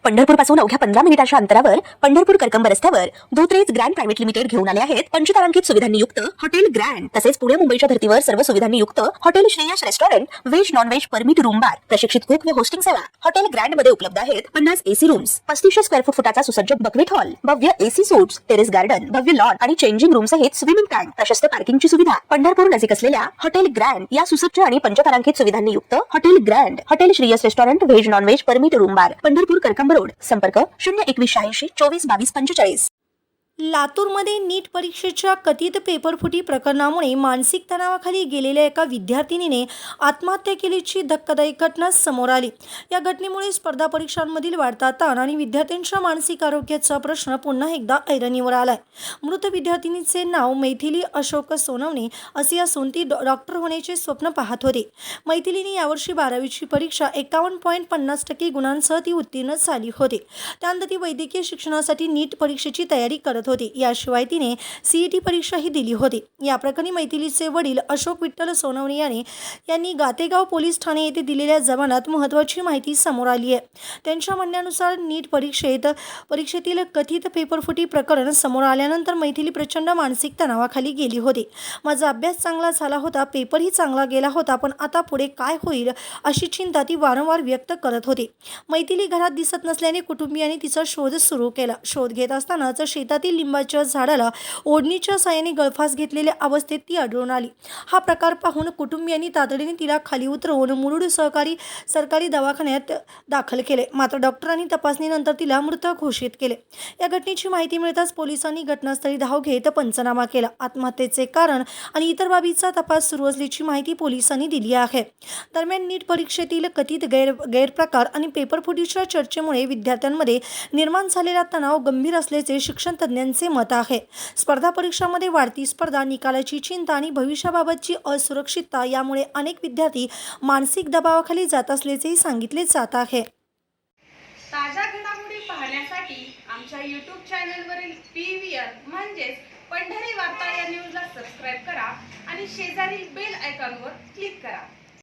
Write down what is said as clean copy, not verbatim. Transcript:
पंढरपूर पासून अवघ्या 15 मिनिटांच्या अंतरावर पंढरपूर करकंब रस्त्यावर धोत्रेज ग्रँड प्रायव्हेट लिमिटेड घेऊन आले आहेत पंचतारांकित सुविधांनी युक्त हॉटेल ग्रँड। तसेच पुणे मुंबईच्या धर्तीवर सर्व सुविधांनी युक्त hotel Shreyas restaurant, veg non veg permit room बार, प्रशिक्षित कुक व होस्टिंग सेवा। हॉटेल ग्रँड मध्ये उपलब्ध आहेत 50 एसी रूम्स, 3500 स्क्वेअर फूट फुटाचा सुसज्ज बक्वेट हॉल, भव्य एसी सूट्स, टेरेस गार्डन, भव्य लॉन आणि चेंजिंग रूम सहित स्विमिंग टँक, प्रशस्त पार्किंगची सुविधा। पंढरपूर नजीक असलेल्या हॉटेल ग्रँड या सुसज्ज आणि पंचतारांकित सुविधांनी युक्त hotel grand, hotel Shreyas restaurant, veg non veg permit room बार, पंढरपूर करकंब रोड। संपर्क 02186 24 22 45। लातूरमध्ये नीट परीक्षेच्या कथित पेपरफुटी प्रकरणामुळे मानसिक तणावाखाली गेलेल्या एका विद्यार्थिनीने आत्महत्या केल्याची धक्कादायक घटना समोर आली। या घटनेमुळे स्पर्धा परीक्षांमधील वाढता ताण आणि विद्यार्थ्यांच्या मानसिक आरोग्याचा प्रश्न पुन्हा एकदा ऐरणीवर आलाय। मृत विद्यार्थिनीचे नाव मैथिली अशोक सोनवणे असे असून ती डॉक्टर होण्याचे स्वप्न पाहत होती। मैथिलीने यावर्षी 12वीची परीक्षा 51.50% गुणांसह ती उत्तीर्ण झाली होती। त्यानंतर ती वैद्यकीय शिक्षणासाठी नीट परीक्षेची तयारी करत होती। याशिवाय तिने सीईटी परीक्षाही दिली होती। या प्रकरणी मैथिलीचे वडील अशोक विठ्ठल सोनवणे यांनी गातेगाव पोलीस ठाणे येथे दिलेल्या जबानात महत्त्वाची माहिती समोर आली आहे। त्यांच्या म्हणण्यानुसार नीट परीक्षेतील कथित पेपरफुटी प्रकरण समोर आल्यानंतर मैथिली प्रचंड मानसिक तणावाखाली गेली होती। माझा अभ्यास चांगला झाला होता, पेपरही चांगला गेला होता, पण आता पुढे काय होईल अशी चिंता ती वारंवार व्यक्त करत होती। मैथिली घरात दिसत नसल्याने कुटुंबियांनी तिचा शोध सुरू केला। शोध घेत असतानाच शेतातील लिंबाच्या झाडाला ओढणीच्या साहाय्याने गळफास घेतलेल्या अवस्थेत ती आढळून आली। हा प्रकार पाहून कुटुंबियांनी तातडीने तिला खाली उतरवून मुरुड सरकारी दवाखान्यात दाखल केले। मात्र डॉक्टरांनी तपासणीनंतर तिला मृत घोषित केले। या घटनेची माहिती मिळताच पोलिसांनी घटनास्थळी धाव घेत पंचनामा केला। आत्महत्येचे कारण आणि इतर बाबींचा तपास सुरू असल्याची माहिती पोलिसांनी दिली आहे। दरम्यान नीट परीक्षेतील कथित गैरप्रकार आणि पेपरफुटीच्या चर्चेमुळे विद्यार्थ्यांमध्ये निर्माण झालेला तणाव गंभीर असल्याचे शिक्षण तज्ञांचे मत आहे। स्पर्धा परीक्षांमध्ये वाढती स्पर्धा, निकालाची चिंता आणि भविष्याबाबतची असुरक्षितता यामुळे अनेक विद्यार्थी मानसिक दबावाखाली जात असल्याचेही सांगितले जात आहे। ताज्या घडामोडी पाहण्यासाठी आमच्या YouTube चॅनलवरील PVR म्हणजेच पंढरी वार्ता या न्यूजला सबस्क्राइब करा आणि शेजारील बेल आयकॉनवर क्लिक करा।